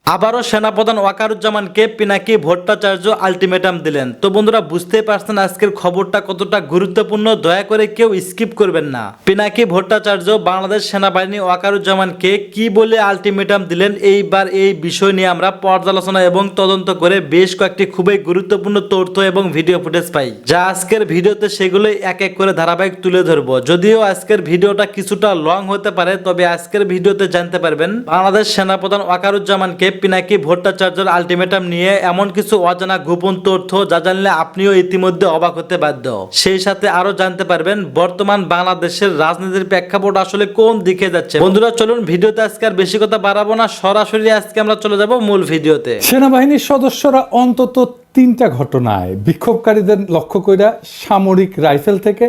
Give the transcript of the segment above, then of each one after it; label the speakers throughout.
Speaker 1: আবারও সেনাপ্রধান ওয়াকারুজ্জামানকে পিনাকি ভট্টাচার্য আলটিমেটাম দিলেন। তো বন্ধুরা বুঝতেই পারছেন আজকের খবরটা কতটা গুরুত্বপূর্ণ, দয়া করে কেউ স্কিপ করবেন না। পিনাকি ভট্টাচার্য বাংলাদেশ সেনাবাহিনী ওয়াকারুজ্জামানকে কি বলে আলটিমেটাম দিলেন, এইবার এই বিষয় নিয়ে আমরা পর্যালোচনা এবং তদন্ত করে বেশ কয়েকটি খুবই গুরুত্বপূর্ণ তথ্য এবং ভিডিও ফুটেজ পাই, যা আজকের ভিডিওতে সেগুলোই এক এক করে ধারাবাহিক তুলে ধরবো। যদিও আজকের ভিডিওটা কিছুটা লং হতে পারে, তবে আজকের ভিডিওতে জানতে পারবেন বাংলাদেশ সেনাপ্রধান ওয়াকারুজ্জামানকে পিনাকি ভট্টাচার্যের আলটিমেটাম নিয়ে এমন কিছু অজানা গোপন তথ্য যা জানলে আপনিও ইতিমধ্যে অবাক হতে বাধ্য। সেই সাথে আরো জানতে পারবেন বর্তমান বাংলাদেশের রাজনীতির প্রেক্ষাপট আসলে কোন দিকে যাচ্ছে। বন্ধুরা চলুন ভিডিওতে আজকে আর বেশি কথা বাড়াবো না, সরাসরি আজকে আমরা চলে যাব মূল ভিডিওতে।
Speaker 2: সেনাবাহিনীর সদস্যরা অন্তত 3টা ঘটনায় বিক্ষোভকারীদের লক্ষ্য কইরা সামরিক রাইফেল থেকে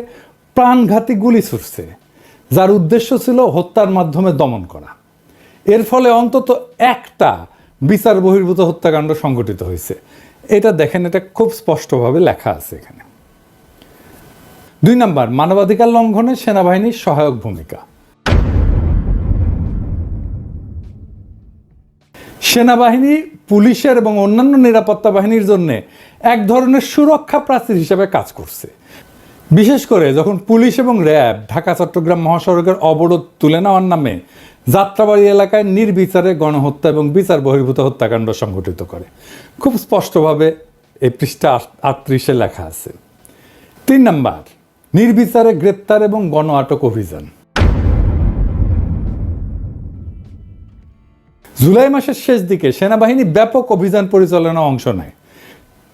Speaker 2: প্রাণঘাতী গুলি ছুড়ছে, যার উদ্দেশ্য ছিল হত্যার মাধ্যমে দমন করা। এর ফলে অন্তত একটা বিচার বহির্ভূত হত্যাকাণ্ড সংঘটিত হয়েছে। এটা দেখেন, এটা খুব স্পষ্টভাবে লেখা আছে এখানে। 2 নাম্বার, মানবাধিকার লঙ্ঘনে সেনাবাহিনীর সহায়ক ভূমিকা। সেনাবাহিনী পুলিশের এবং অন্যান্য নিরাপত্তা বাহিনীর জন্য এক ধরনের সুরক্ষা প্রাচীর হিসেবে কাজ করছে। বিশেষ করে যখন পুলিশ এবং র্যাব ঢাকা চট্টগ্রাম মহাসড়কের অবরোধ তুলে নেওয়ার নামে যাত্রাবাড়ি এলাকায় নির্বিচারে গণহত্যা এবং বিচার বহির্ভূত হত্যাকাণ্ড সংঘটিত করে। খুব স্পষ্টভাবে এই পৃষ্ঠা 38-এ লেখা আছে। 3 নাম্বার, নির্বিচারে গ্রেপ্তার এবং গণ আটক অভিযান। জুলাই মাসের শেষ দিকে সেনাবাহিনী ব্যাপক অভিযান পরিচালনায় অংশ নেয়,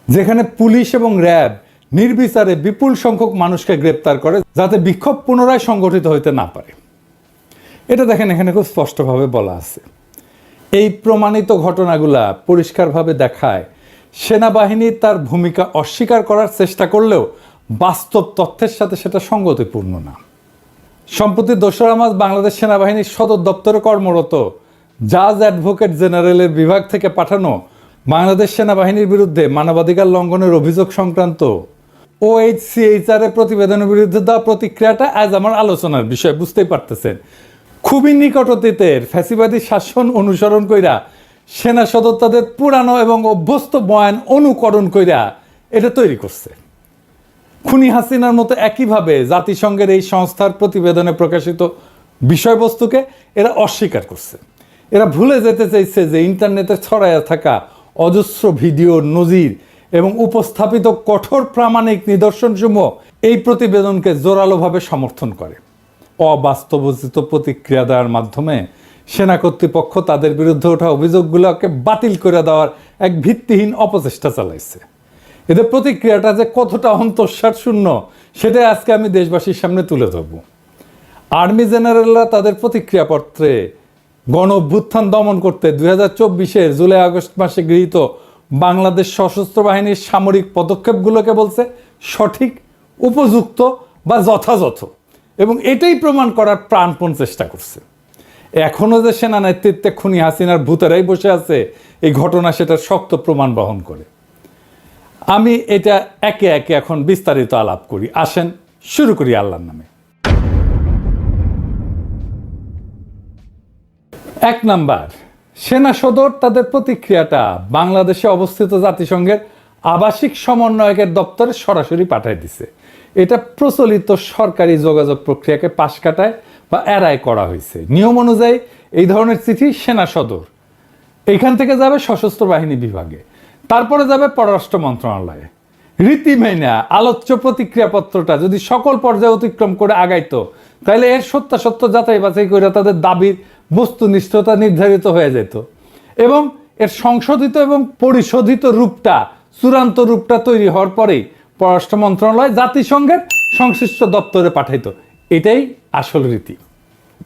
Speaker 2: যেখানে পুলিশ এবং র্যাব নির্বিচারে বিপুল সংখ্যক মানুষকে গ্রেপ্তার করে, যাতে বিক্ষোভ পুনরায় সংগঠিত হইতে না পারে। এটা দেখেন, এখানে খুব স্পষ্টভাবে বলা আছে। এই প্রমাণিত ঘটনাগুলা পরিষ্কারভাবে দেখায় সেনাবাহিনী তার ভূমিকা অস্বীকার করার চেষ্টা করলেও বাস্তব তথ্যের সাথে সেটা সঙ্গতিপূর্ণ না। সম্প্রতি 2রা মার্চ বাংলাদেশ সেনাবাহিনীর সদর দপ্তরে কর্মরত জাজ অ্যাডভোকেট জেনারেলের বিভাগ থেকে পাঠানো বাংলাদেশ সেনাবাহিনীর বিরুদ্ধে মানবাধিকার লঙ্ঘনের অভিযোগ সংক্রান্ত OHCHR এর প্রতিবেদনের বিরুদ্ধে দেওয়া প্রতিক্রিয়াটা আজ আমার আলোচনার বিষয়। বুঝতেই পারতেছেন, খুবই নিকট অতীতের ফ্যাসিবাদী শাসন অনুসরণ কইরা সেনা সদর তাদের পুরানো এবং অভ্যস্ত বয়ান অনুকরণ কইরা এটা তৈরি করছে। খুনি হাসিনার মতো একইভাবে জাতিসংঘের এই সংস্থার প্রতিবেদনে প্রকাশিত বিষয়বস্তুকে এরা অস্বীকার করছে। এরা ভুলে যেতে চাইছে যে ইন্টারনেটে ছড়াইয়া থাকা অজস্র ভিডিও, নজির এবং উপস্থাপিত কঠোর প্রামাণিক নিদর্শনসমূহ এই প্রতিবেদনকে জোরালোভাবে সমর্থন করে। অবাস্তবোচিত প্রতিক্রিয়া দেওয়ার মাধ্যমে সেনা কর্তৃপক্ষ তাদের বিরুদ্ধে ওঠা অভিযোগগুলোকে বাতিল করে দেওয়ার এক ভিত্তিহীন অপচেষ্টা চালাইছে। এদের প্রতিক্রিয়াটা যে কতটা অন্তঃসার শূন্য সেটাই আজকে আমি দেশবাসীর সামনে তুলে ধরব। আর্মি জেনারেলরা তাদের প্রতিক্রিয়াপত্রে গণ অভ্যুত্থান দমন করতে 2024-এর জুলাই আগস্ট মাসে গৃহীত বাংলাদেশ সশস্ত্র বাহিনীর সামরিক পদক্ষেপগুলোকে বলছে সঠিক, উপযুক্ত বা যথাযথ, এবং এটাই প্রমাণ করার প্রাণপণ চেষ্টা করছে। এখনও যে সেনা নেতৃত্বে খুনি হাসিনার ভূতেরাই বসে আছে, এই ঘটনা সেটার শক্ত প্রমাণ বহন করে। আমি এটা একে একে এখন বিস্তারিত আলাপ করি। আসেন শুরু করি আল্লাহর নামে। 1 নাম্বার, সেনা সদর তাদের প্রতিক্রিয়াটা বাংলাদেশে অবস্থিত জাতিসংঘের আবাসিক সমন্বয়কের দপ্তরে সরাসরি পাঠিয়ে দিছে। এটা প্রচলিত সরকারি যোগাযোগ প্রক্রিয়াকে পাশ কাটায় বা এড়ায় করা হয়েছে। নিয়ম অনুযায়ী এই ধরনের চিঠি সেনা সদর এখান থেকে যাবে সশস্ত্র বাহিনী বিভাগে, তারপরে যাবে পররাষ্ট্র মন্ত্রণালয়ে। রীতি মেনে আলোচ্য প্রতিক্রিয়াপত্রটা যদি সকল পর্যায়ে অতিক্রম করে আগাইতো, তাহলে এর সত্যাসত্য যাচাই বাছাই করে তাদের দাবির বস্তুনিষ্ঠতা নির্ধারিত হয়ে যেত এবং এর সংশোধিত এবং পরিশোধিত রূপটা, চূড়ান্ত রূপটা তৈরি হওয়ার পরেই পররাষ্ট্র মন্ত্রণালয় জাতিসংঘের সংশ্লিষ্ট দপ্তরে পাঠাইতো। এটাই আসল রীতি।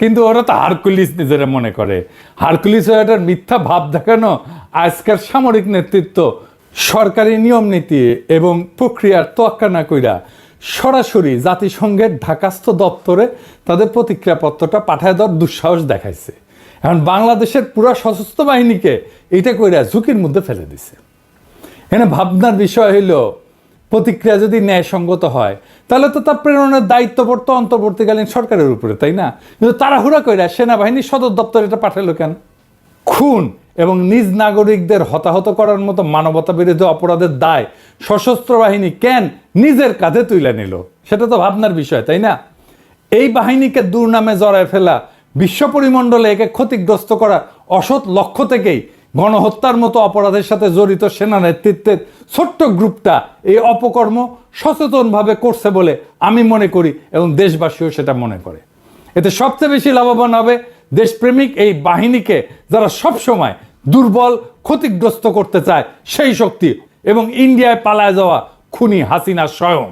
Speaker 2: কিন্তু ওরা তো হারকুলিস নিজেরা মনে করে। হারকুলিস এটার মিথ্যা ভাব দেখানো আজকের সামরিক নেতৃত্ব সরকারি নিয়ম নীতি এবং প্রক্রিয়ার তোয়াক্কা না কইরা সরাসরি জাতিসংঘের ঢাকাস্থ দপ্তরে তাদের প্রতিক্রিয়াপত্রটা পাঠায় দেওয়ার দুঃসাহস দেখাইছে। এখন বাংলাদেশের পুরো সশস্ত্র বাহিনীকে এটা কইরা ঝুঁকির মধ্যে ফেলে দিছে। এখানে ভাবনার বিষয় হইল, প্রতিক্রিয়া যদি ন্যায়সঙ্গত হয় তাহলে তো তার প্রেরণের দায়িত্ব পড়তো অন্তর্বর্তীকালীন সরকারের উপরে, তাই না? কিন্তু তাড়াহুড়া কইরা সেনাবাহিনীর সদর দপ্তরে এটা পাঠালো কেন? খুন এবং নিজ নাগরিকদের হতাহত করার মতো মানবতা বিরোধী অপরাধের দায় সশস্ত্র বাহিনী কেন নিজের কাঁধে তুলে নিল, সেটা তো ভাবনার বিষয়, তাই না? এই বাহিনীকে দুর্নামে জড়ায় ফেলা, বিশ্ব পরিমণ্ডলে একে ক্ষতিগ্রস্ত করা অসৎ লক্ষ্য থেকেই গণহত্যার মতো অপরাধের সাথে জড়িত সেনা নেতৃত্বের ছোট্ট গ্রুপটা এই অপকর্ম সচেতনভাবে করছে বলে আমি মনে করি এবং দেশবাসীও সেটা মনে করে। এতে সবচেয়ে বেশি লাভবান হবে দেশপ্রেমিক এই বাহিনীকে, যারা সবসময় দুর্বল, ক্ষতিগ্রস্ত করতে চায় সেই শক্তি, এবং ইন্ডিয়ায় পালায় যাওয়া খুনি হাসিনা স্বয়ং।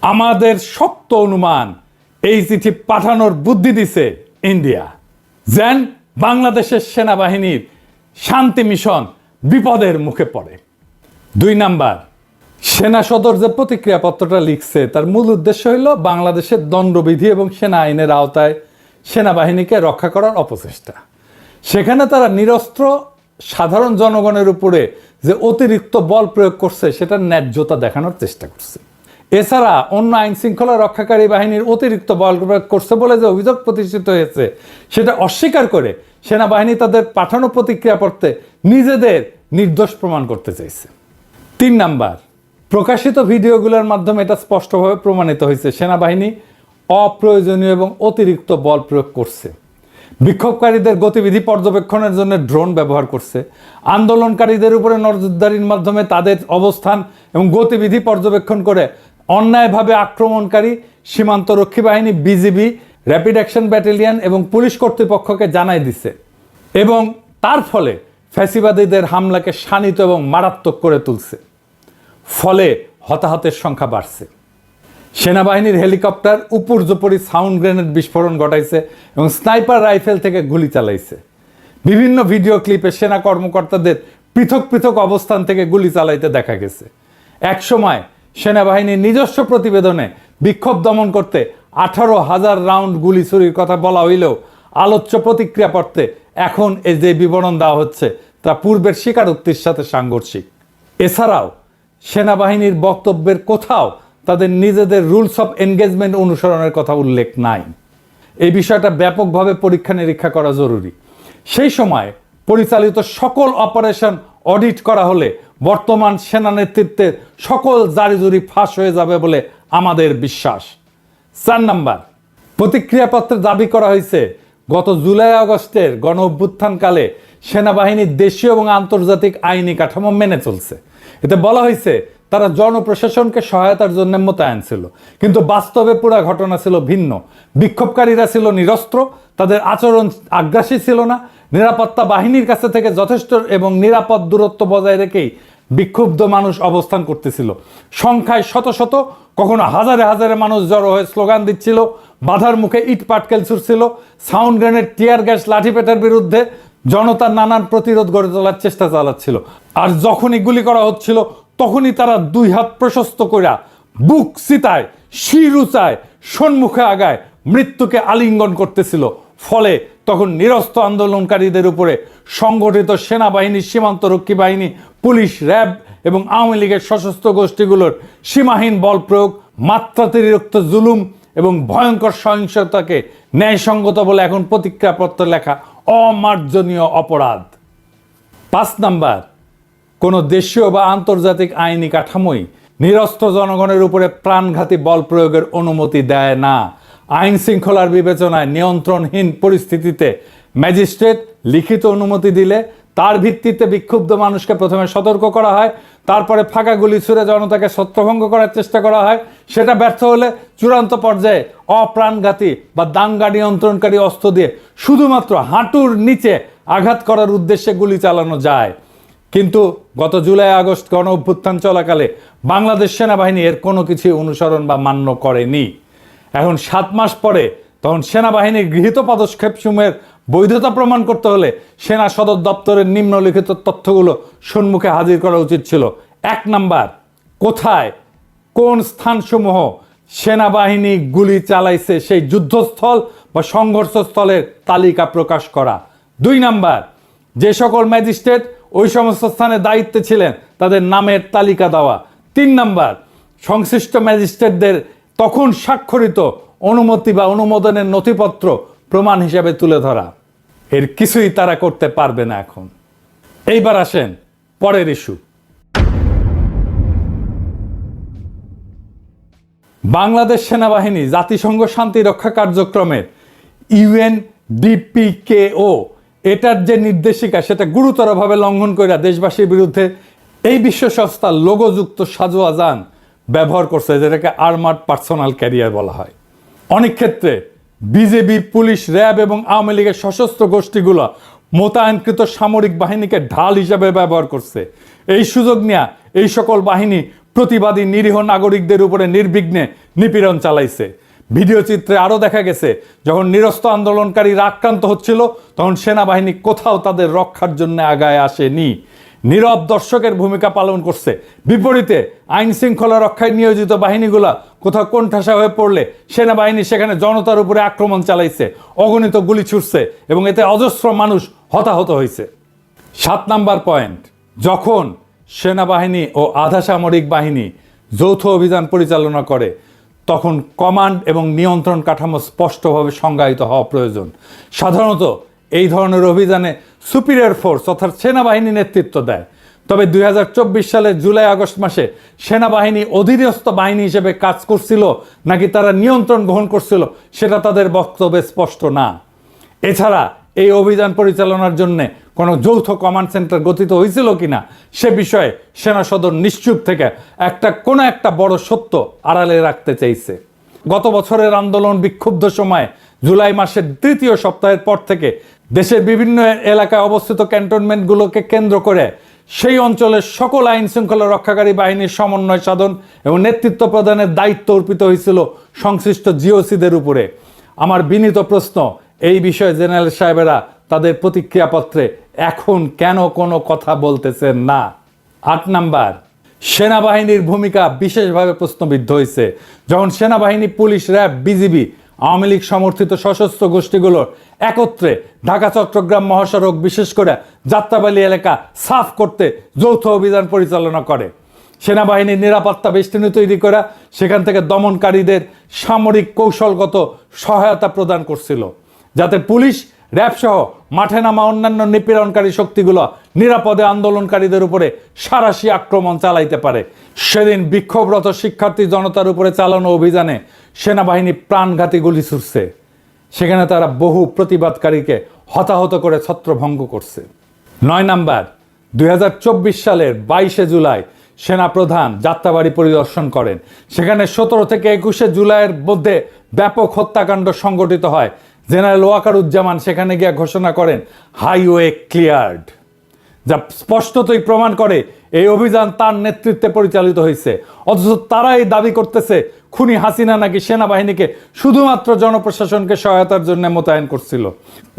Speaker 2: আমাদের শক্ত অনুমান এই চিঠি পাঠানোর বুদ্ধি দিছে ইন্ডিয়া, যেন বাংলাদেশের সেনাবাহিনীর শান্তি মিশন বিপদের মুখে পড়ে। 2 নাম্বার, সেনা সদর যে প্রতিক্রিয়াপত্রটা লিখছে তার মূল উদ্দেশ্য হইল বাংলাদেশের দণ্ডবিধি এবং সেনা আইনের আওতায় সেনাবাহিনীকে রক্ষা করার অপচেষ্টা। সেখানে তারা নিরস্ত্র সাধারণ জনগণের উপরে যে অতিরিক্ত বল প্রয়োগ করছে সেটার ন্যায্যতা দেখানোর চেষ্টা করছে। এছাড়া অন্য আইন শৃঙ্খলা রক্ষাকারী বাহিনীর অতিরিক্ত বল প্রয়োগ করছে বলে যে অভিযোগ প্রতিষ্ঠিত হয়েছে সেটা অস্বীকার করে সেনাবাহিনী তাদের পাঠানো প্রতিক্রিয়াপত্রে নিজেদের নির্দোষ প্রমাণ করতে চাইছে। 3 নাম্বার, প্রকাশিত ভিডিওগুলোর মাধ্যমে এটা স্পষ্টভাবে প্রমাণিত হয়েছে সেনাবাহিনী অপ্রয়োজনীয় এবং অতিরিক্ত বল প্রয়োগ করছে। বিক্ষোভকারীদের গতিবিধি পর্যবেক্ষণের জন্য ড্রোন ব্যবহার করছে, আন্দোলনকারীদের উপরে নজরদারির মাধ্যমে তাদের অবস্থান এবং গতিবিধি পর্যবেক্ষণ করে অন্যায়ভাবে আক্রমণকারী সীমান্তরক্ষী বাহিনী, বিজিবি, র্যাপিড অ্যাকশন ব্যাটালিয়ন এবং পুলিশ কর্তৃপক্ষকে জানাই দিছে, এবং তার ফলে ফ্যাসিবাদীদের হামলাকে শানিত এবং মারাত্মক করে তুলছে। ফলে হতাহতের সংখ্যা বাড়ছে। সেনাবাহিনীর হেলিকপ্টার উপর্যুপরি সাউন্ড গ্রেনেড বিস্ফোরণ ঘটাইছে এবং স্নাইপার রাইফেল থেকে গুলি চালাইছে। বিভিন্ন ভিডিও ক্লিপে সেনা কর্মকর্তাদের পৃথক পৃথক অবস্থান থেকে গুলি চালাইতে দেখা গেছে। একসময় সেনাবাহিনীর নিজস্ব প্রতিবেদনে বিক্ষোভ দমন করতে 18,000 রাউন্ড গুলি ছুরির কথা বলা হইলেও আলোচ্য প্রতিক্রিয়াপত্রে এখন এই যে বিবরণ দেওয়া হচ্ছে তা পূর্বের স্বীকারোক্তির সাথে সাংঘর্ষিক। এছাড়াও সেনাবাহিনীর বক্তব্যের কোথাও তাদের নিজেদের রুলস অফ এনগেজমেন্ট অনুসরণের কথা উল্লেখ নাই। এই বিষয়টা ব্যাপকভাবে পরীক্ষা নিরীক্ষা করা জরুরি। সেই সময় পরিচালিত সকল অপারেশন অডিট করা হলে বর্তমান সেনা নেতৃত্বের সকল জারিজুরি ফাঁস হয়ে যাবে বলে আমাদের বিশ্বাস। 4 নাম্বার, প্রতিক্রিয়াপত্রে দাবি করা হয়েছে গত জুলাই আগস্টের গণ অভ্যুত্থানকালে সেনাবাহিনী দেশীয় এবং আন্তর্জাতিক আইনি কাঠামো মেনে চলছে। এতে বলা হয়েছে তারা জনপ্রশাসনকে সহায়তার জন্য মোতায়েন ছিল, কিন্তু বাস্তবে পুরো ঘটনা ছিল ভিন্ন। বিক্ষোভকারীরা ছিল নিরস্ত্র, তাদের আচরণ আগ্রাসী ছিল না, নিরাপত্তা বাহিনীর কাছে থেকে যথেষ্ট এবং নিরাপদ দূরত্ব বজায় রেখেই বিক্ষুব্ধ মানুষ অবস্থান করতেছিল। সংখ্যায় শত শত, কখনো হাজারে হাজারে মানুষ জড়ো হয়ে স্লোগান দিচ্ছিল, বাধার মুখে ইট পাটকেল ছুড়ছিল, সাউন্ড গ্রেনেড, টিয়ার গ্যাস, লাঠিপেটার বিরুদ্ধে জনতার নানান প্রতিরোধ গড়ে তোলার চেষ্টা চালাচ্ছিল। আর যখনই গুলি করা হচ্ছিল তখনই তারা 2 হাত প্রশস্ত কইরা বুক চিতায়, শির উঁচায়, সম্মুখে আগায় মৃত্যুকে আলিঙ্গন করতেছিল। ফলে তখন নিরস্ত্র আন্দোলনকারীদের উপরে সংগঠিত সেনাবাহিনী, সীমান্তরক্ষী বাহিনী, পুলিশ, র্যাব এবং আওয়ামী লীগের সশস্ত্র গোষ্ঠীগুলোর সীমাহীন বল প্রয়োগ, মাত্রাতিরিক্ত জুলুম এবং ভয়ঙ্কর সহিংসতাকে ন্যায়সঙ্গত বলে এখন প্রতিক্রিয়াপত্র লেখা অমার্জনীয় অপরাধ। 5 নাম্বার, কোনো দেশীয় বা আন্তর্জাতিক আইনি কাঠামোই নিরস্ত্র জনগণের উপরে প্রাণঘাতী বল প্রয়োগের অনুমতি দেয় না। আইন শৃঙ্খলার বিবেচনায় নিয়ন্ত্রণহীন পরিস্থিতিতে ম্যাজিস্ট্রেট লিখিত অনুমতি দিলে তার ভিত্তিতে বিক্ষুব্ধ মানুষকে প্রথমে সতর্ক করা হয়, তারপরে ফাঁকা গুলি ছুড়ে জনতাকে ছত্রভঙ্গ করার চেষ্টা করা হয়। সেটা ব্যর্থ হলে চূড়ান্ত পর্যায়ে অপ্রাণঘাতী বা দাঙ্গা নিয়ন্ত্রণকারী অস্ত্র দিয়ে শুধুমাত্র হাঁটুর নিচে আঘাত করার উদ্দেশ্যে গুলি চালানো যায়। কিন্তু গত জুলাই আগস্ট গণ অভ্যুত্থান চলাকালে বাংলাদেশ সেনাবাহিনী এর কোনো কিছু অনুসরণ বা মান্য করেনি। এখন 7 মাস পরে তখন সেনাবাহিনীর গৃহীত পদক্ষেপসমূহের বৈধতা প্রমাণ করতে হলে সেনা সদর দপ্তরের নিম্নলিখিত তথ্যগুলো সম্মুখে হাজির করা উচিত ছিল। 1 নাম্বার, কোথায় কোন স্থানসমূহ সেনাবাহিনী গুলি চালাইছে সেই যুদ্ধস্থল বা সংঘর্ষস্থলের তালিকা প্রকাশ করা। 2 নাম্বার, যে সকল ম্যাজিস্ট্রেট ওই সমস্ত স্থানে দায়িত্বে ছিলেন তাদের নামের তালিকা দেওয়া। 3 নাম্বার, সংশ্লিষ্ট ম্যাজিস্ট্রেটদের তখন স্বাক্ষরিত অনুমতি বা অনুমোদনের নথিপত্র প্রমাণ হিসাবে তুলে ধরা। এর কিছুই তারা করতে পারবে না এখন। এইবার আসেন পরের ইস্যু। বাংলাদেশ সেনাবাহিনী জাতিসংঘ শান্তি রক্ষা কার্যক্রমের UNDPKO এটার যে নির্দেশিকা সেটা গুরুতরভাবে লঙ্ঘন করে দেশবাসীর বিরুদ্ধে এই বিশ্ব সংস্থার লোগোযুক্ত সাজোয়া যান ব্যবহার করছে, যেটাকে আর্মার্ড পার্সোনাল ক্যারিয়ার বলা হয়। অনেক ক্ষেত্রে বিজেপি, পুলিশ, র্যাব এবং আওয়ামী লীগের সশস্ত্র গোষ্ঠীগুলো মোতায়েনকৃত সামরিক বাহিনীকে ঢাল হিসাবে ব্যবহার করছে। এই সুযোগ নিয়ে এই সকল বাহিনী প্রতিবাদী নিরীহ নাগরিকদের উপরে নির্বিঘ্নে নিপীড়ন চালাইছে। ভিডিও চিত্রে আরও দেখা গেছে, যখন নিরস্ত আন্দোলনকারীরা আক্রান্ত হচ্ছিল তখন সেনাবাহিনী কোথাও তাদের রক্ষার জন্য আগায় আসেনি, নীরব দর্শকের ভূমিকা পালন করছে। বিপরীতে আইন শৃঙ্খলা রক্ষায় নিয়োজিত বাহিনীগুলা কোথাও কোণঠাসা হয়ে পড়লে সেনাবাহিনী সেখানে জনতার উপরে আক্রমণ চালাইছে, অগণিত গুলি ছুটছে এবং এতে অজস্র মানুষ হতাহত হয়েছে। 7 নাম্বার পয়েন্ট, যখন সেনাবাহিনী ও আধা সামরিক বাহিনী যৌথ অভিযান পরিচালনা করে তখন কমান্ড এবং নিয়ন্ত্রণ কাঠামো স্পষ্টভাবে সংজ্ঞায়িত হওয়া প্রয়োজন। সাধারণত এই ধরনের অভিযানে সুপিরিয়র ফোর্স অর্থাৎ সেনাবাহিনী নেতৃত্ব দেয়। তবে 2024 সালের জুলাই আগস্ট মাসে সেনাবাহিনী অধীনস্থ বাহিনী হিসেবে কাজ করছিল নাকি তারা নিয়ন্ত্রণ গ্রহণ করছিল সেটা তাদের বক্তব্যে স্পষ্ট না। এছাড়া এই অভিযান পরিচালনার জন্য কোনো যৌথ কমান্ড সেন্টার গঠিত হয়েছিল কিনা সে বিষয়ে সেনা সদর নিশ্চুপ থেকে কোনো একটা বড় সত্য আড়ালে রাখতে চাইছে। গত বছরের আন্দোলন বিক্ষুব্ধ সময় জুলাই মাসের 3য় সপ্তাহের পর থেকে দেশের বিভিন্ন এলাকায় অবস্থিত ক্যান্টনমেন্টগুলোকে কেন্দ্র করে সেই অঞ্চলের সকল আইন শৃঙ্খলা রক্ষাকারী বাহিনীর সমন্বয় সাধন এবং নেতৃত্ব প্রদানের দায়িত্ব অর্পিত হয়েছিল সংশ্লিষ্ট জিওসিদের উপরে। আমার বিনীত প্রশ্ন, এই বিষয়ে জেনারেল সাহেবেরা তাদের প্রতিক্রিয়াপত্রে এখন কেন কোনো কথা বলতেছেন না? 8 নাম্বার, সেনাবাহিনীর ভূমিকা বিশেষভাবে প্রশ্নবিদ্ধ হয়েছে যখন সেনাবাহিনী, police, RAB, BGB, Awami League সমর্থিত সশস্ত্র গোষ্ঠীগুলোর একত্রে ঢাকা চট্টগ্রাম মহাসড়ক বিশেষ করে যাত্রাবাড়ি এলাকা সাফ করতে যৌথ অভিযান পরিচালনা করে। সেনাবাহিনীর নিরাপত্তা বেষ্টনী তৈরি করা, সেখান থেকে দমনকারীদের সামরিক কৌশলগত সহায়তা প্রদান করছিল যাতে পুলিশ, র্যাব সহ মাঠে নামা অন্যান্য নিপীড়নকারী শক্তিগুলো নিরাপদে আন্দোলনকারীদের উপরে সাঁড়াশি আক্রমণ চালাইতে পারে। সেদিন বিক্ষোভরত শিক্ষার্থী জনতার উপরে চালানো অভিযানে সেনাবাহিনী প্রাণঘাতী গুলি ছুড়ছে, সেখানে তারা বহু প্রতিবাদকারীকে হতাহত করে ছত্রভঙ্গ করছে। 9 নাম্বার, 2024 সালের 22 জুলাই সেনাপ্রধান যাত্রাবাড়ি পরিদর্শন করেন। সেখানে 17 থেকে 21 জুলাইয়ের মধ্যে ব্যাপক হত্যাকাণ্ড সংঘটিত হয়। জেনারেল ওয়াকারুজ্জামান সেখানে গিয়ে ঘোষণা করেন হাইওয়ে ক্লিয়ার্ড, যা স্পষ্টতই প্রমাণ করে এই অভিযান তার নেতৃত্বে পরিচালিত হয়েছে। অথচ তারাই দাবি করতেছে খুনি হাসিনা নাকি সেনাবাহিনীকে শুধুমাত্র জনপ্রশাসনকে সহায়তার জন্য মোতায়েন করছিল।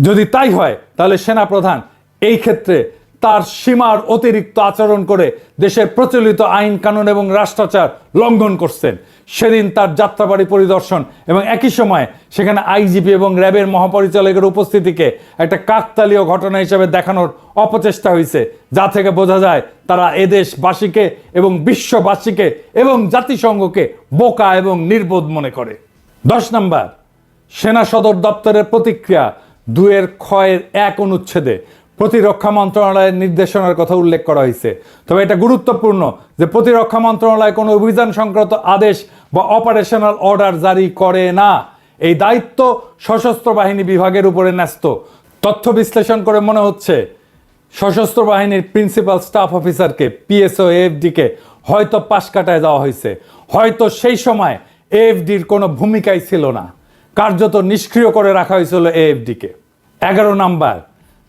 Speaker 2: যদি তাই হয় তাহলে সেনাপ্রধান এই ক্ষেত্রে তার সীমার অতিরিক্ত আচরণ করে দেশের প্রচলিত আইন কানুন এবং রাষ্ট্রাচার লঙ্ঘন করছেন। সেদিন তার যাত্রাবাড়ি পরিদর্শন এবং একই সময় সেখানে আইজিপি এবং র্যাবের মহাপরিচালকের উপস্থিতিকে একটা কাকতালীয় ঘটনা হিসেবে দেখানোর অপচেষ্টা হয়েছে, যা থেকে বোঝা যায় তারা এদেশবাসীকে এবং বিশ্ববাসীকে এবং জাতিসংঘকে বোকা এবং নির্বোধ মনে করে। 10 নাম্বার, সেনা সদর দপ্তরের প্রতিক্রিয়া 2(খ)(1) অনুচ্ছেদে প্রতিরক্ষা মন্ত্রণালয়ের নির্দেশনার কথা উল্লেখ করা হয়েছে। তবে এটা গুরুত্বপূর্ণ যে প্রতিরক্ষা মন্ত্রণালয় কোনো অভিযান সংক্রান্ত আদেশ বা অপারেশনাল অর্ডার জারি করে না। এই দায়িত্ব সশস্ত্র বাহিনী বিভাগের উপরে ন্যস্ত। তথ্য বিশ্লেষণ করে মনে হচ্ছে সশস্ত্র বাহিনীর প্রিন্সিপাল স্টাফ অফিসারকে, পিএসও, এএফডিকে হয়তো পাশ কাটায় দেওয়া হয়েছে। হয়তো সেই সময় এএফডির কোনো ভূমিকাই ছিল না, কার্যত নিষ্ক্রিয় করে রাখা হয়েছিল এএফডিকে। 11 নাম্বার,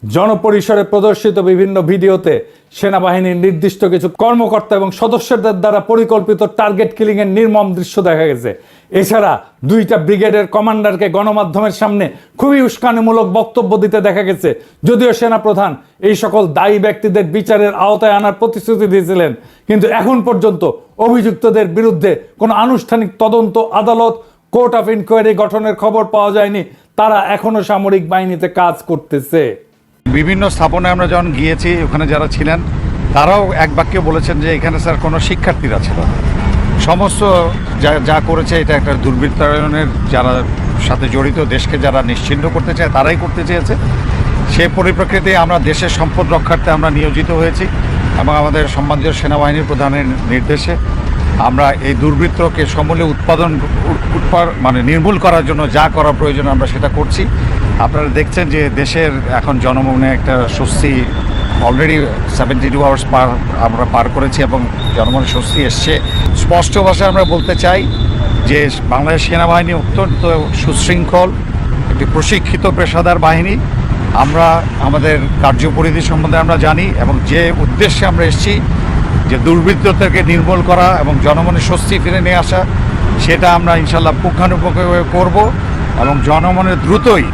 Speaker 2: জনপরিসরে প্রদর্শিত বিভিন্ন ভিডিওতে সেনাবাহিনীর নির্দিষ্ট কিছু কর্মকর্তা এবং সদস্যদের দ্বারা পরিকল্পিত টার্গেট কিলিং এর নির্মম দৃশ্য দেখা গেছে। এছাড়া 2টা ব্রিগেডের কমান্ডারকে গণমাধ্যমের সামনে খুবই উস্কানিমূলক বক্তব্য দিতে দেখা গেছে। যদিও সেনাপ্রধান এই সকল দায়ী ব্যক্তিদের বিচারের আওতায় আনার প্রতিশ্রুতি দিয়েছিলেন, কিন্তু এখন পর্যন্ত অভিযুক্তদের বিরুদ্ধে কোনো আনুষ্ঠানিক তদন্ত, আদালত, কোর্ট অফ ইনকোয়ারি গঠনের খবর পাওয়া যায়নি। তারা এখনো সামরিক বাহিনীতে কাজ করতেছে।
Speaker 3: বিভিন্ন স্থাপনায় আমরা যখন গিয়েছি, ওখানে যারা ছিলেন তারাও এক বাক্যে বলেছেন যে এখানে স্যার কোনো শিক্ষার্থীরা ছিল না। সমস্ত যা করেছে এটা একটা দুর্বৃত্তায়নের যারা সাথে জড়িত, দেশকে যারা নিশ্চিহ্ন করতে চায় তারাই করতে চেয়েছে। সেই পরিপ্রেক্ষিতে আমরা দেশের সম্পদ রক্ষার্থে আমরা নিয়োজিত হয়েছি এবং আমাদের সম্মানীয় সেনাবাহিনীর প্রধানের নির্দেশে আমরা এই দুর্বৃত্তকে সমূলে মানে নির্মূল করার জন্য যা করা প্রয়োজন আমরা সেটা করছি। আপনারা দেখছেন যে দেশের এখন জনমনে একটা স্বস্তি অলরেডি 72 আওয়ার্স আমরা পার করেছি এবং জনমনে স্বস্তি এসছে। স্পষ্ট ভাষায় আমরা বলতে চাই যে বাংলাদেশ সেনাবাহিনী অত্যন্ত সুশৃঙ্খল একটি প্রশিক্ষিত পেশাদার বাহিনী। আমরা আমাদের কার্যপরিধি সম্বন্ধে আমরা জানি এবং যে উদ্দেশ্যে আমরা এসেছি যে দুর্বৃত্তদেরকে নির্মূল করা এবং জনমনে স্বস্তি ফিরে নিয়ে আসা, সেটা আমরা ইনশাল্লাহ পুঙ্খানুপুঙ্খভাবে করব এবং জনমনে দ্রুতই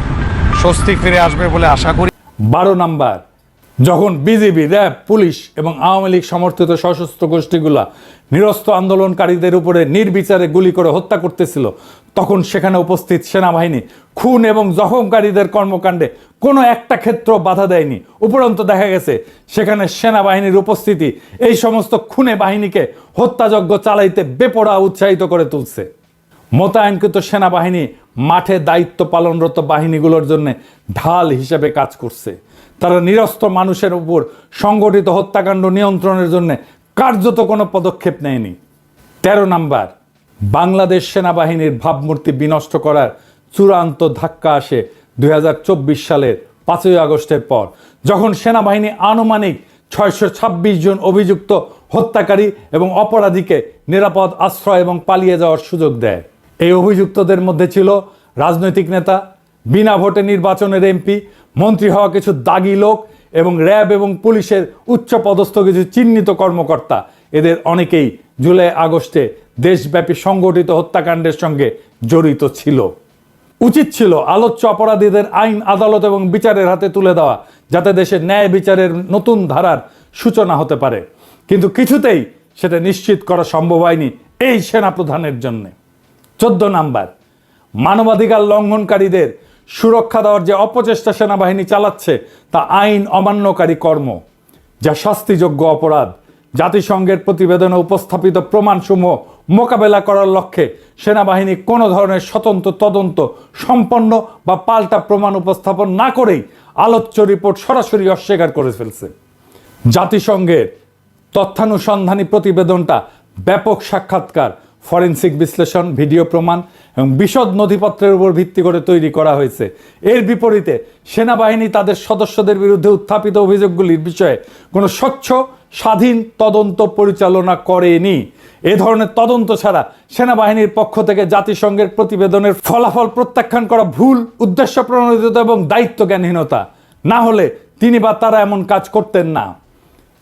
Speaker 3: স্বস্তি ফিরে আসবে বলে আশা করি।
Speaker 2: 12 নাম্বার, যখন বিজিবি, র্যাব, পুলিশ এবং আওয়ামী লীগ সমর্থিত সশস্ত্র গোষ্ঠীগুলা নিরস্ত্র আন্দোলনকারীদের উপরে নির্বিচারে গুলি করে হত্যা করতেছিল, তখন সেখানে উপস্থিত সেনাবাহিনী খুন এবং জখমকারীদের কর্মকাণ্ডে কোনো একটা ক্ষেত্র বাধা দেয়নি। উপরন্তু দেখা গেছে সেখানে সেনাবাহিনীর উপস্থিতি এই সমস্ত খুনে বাহিনীকে হত্যাযজ্ঞ চালাইতে বেপরোয়া উৎসাহিত করে তুলছে। মোতায়েনকৃত সেনাবাহিনী মাঠে দায়িত্ব পালনরত বাহিনীগুলোর জন্য ঢাল হিসেবে কাজ করছে। তারা নিরস্ত্র মানুষের উপর সংগঠিত হত্যাকাণ্ড নিয়ন্ত্রণের জন্য কার্যত কোনো পদক্ষেপ নেয়নি। 13 নাম্বার, বাংলাদেশ সেনাবাহিনীর ভাবমূর্তি বিনষ্ট করার চূড়ান্ত ধাক্কা আসে 2024 সালের 5ই আগস্টের পর, যখন সেনাবাহিনী আনুমানিক 626 জন অভিযুক্ত হত্যাকারী এবং অপরাধীকে নিরাপদ আশ্রয় এবং পালিয়ে যাওয়ার সুযোগ দেয়। এই অভিযুক্তদের মধ্যে ছিল রাজনৈতিক নেতা, বিনা ভোটে নির্বাচনের এমপি, মন্ত্রী হওয়া কিছু দাগী লোক এবং র্যাব এবং পুলিশের উচ্চপদস্থ কিছু চিহ্নিত কর্মকর্তা। এদের অনেকেই জুলাই আগস্টে দেশব্যাপী সংগঠিত হত্যাকাণ্ডের সঙ্গে জড়িত ছিল। উচিত ছিল আলোচ্য অপরাধীদের আইন, আদালত এবং বিচারের হাতে তুলে দেওয়া, যাতে দেশের ন্যায় বিচারের নতুন ধারার সূচনা হতে পারে, কিন্তু কিছুতেই সেটা নিশ্চিত করা সম্ভব হয়নি এই সেনাপ্রধানের জন্যে। 14 নাম্বার, মানবাধিকার লঙ্ঘনকারীদের সুরক্ষা দেওয়ার যে অপচেষ্টা সেনাবাহিনী চালাচ্ছে তা আইন অমান্যকারী কর্ম, যা শাস্তিযোগ্য অপরাধ। জাতিসংঘের প্রতিবেদনে উপস্থাপিত প্রমাণসমূহ মোকাবেলা করার লক্ষ্যে সেনাবাহিনী কোনো ধরনের স্বতন্ত্র তদন্ত সম্পন্ন বা পাল্টা প্রমাণ উপস্থাপন না করেই আলোচ্য রিপোর্ট সরাসরি অস্বীকার করে ফেলছে। জাতিসংঘের তথ্যানুসন্ধানী প্রতিবেদনটা ব্যাপক সাক্ষাৎকার, ফরেনসিক বিশ্লেষণ, ভিডিও প্রমাণ এবং বিশদ নথিপত্রের উপর ভিত্তি করে তৈরি করা হয়েছে। এর বিপরীতে সেনাবাহিনী তাদের সদস্যদের বিরুদ্ধে উত্থাপিত অভিযোগগুলির বিষয়ে কোনো স্বচ্ছ স্বাধীন তদন্ত পরিচালনা করেনি। এ ধরনের তদন্ত ছাড়া সেনাবাহিনীর পক্ষ থেকে জাতিসংঘের প্রতিবেদনের ফলাফল প্রত্যাখ্যান করা ভুল, উদ্দেশ্য প্রণোদিত এবং দায়িত্বজ্ঞানহীনতা। না হলে তিনি বা তারা এমন কাজ করতেন না।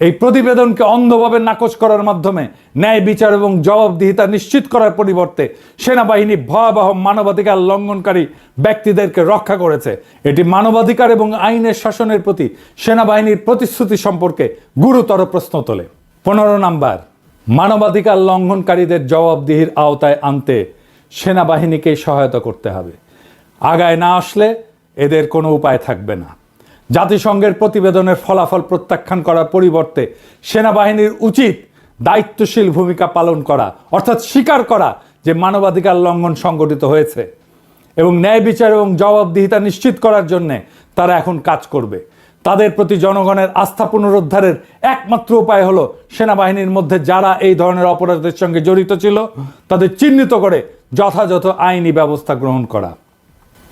Speaker 2: এই প্রতিবেদনকে অন্ধভাবে নাকচ করার মাধ্যমে ন্যায় বিচার এবং জবাবদিহিতা নিশ্চিত করার পরিবর্তে সেনাবাহিনী ভয়াবহ মানবাধিকার লঙ্ঘনকারী ব্যক্তিদেরকে রক্ষা করেছে। এটি মানবাধিকার এবং আইনের শাসনের প্রতি সেনাবাহিনীর প্রতিশ্রুতি সম্পর্কে গুরুতর প্রশ্ন তোলে। 15 নাম্বার, মানবাধিকার লঙ্ঘনকারীদের জবাবদিহির আওতায় আনতে সেনাবাহিনীকেই সহায়তা করতে হবে। আগায় না আসলে এদের কোনো উপায় থাকবে না। জাতিসংঘের প্রতিবেদনের ফলাফল প্রত্যাখ্যান করার পরিবর্তে সেনাবাহিনীর উচিত দায়িত্বশীল ভূমিকা পালন করা, অর্থাৎ স্বীকার করা যে মানবাধিকার লঙ্ঘন সংগঠিত হয়েছে এবং ন্যায় বিচার এবং জবাবদিহিতা নিশ্চিত করার জন্যে তারা এখন কাজ করবে। তাদের প্রতি জনগণের আস্থা পুনরুদ্ধারের একমাত্র উপায় হলো সেনাবাহিনীর মধ্যে যারা এই ধরনের অপরাধের সঙ্গে জড়িত ছিল তাদের চিহ্নিত করে যথাযথ আইনি ব্যবস্থা গ্রহণ করা।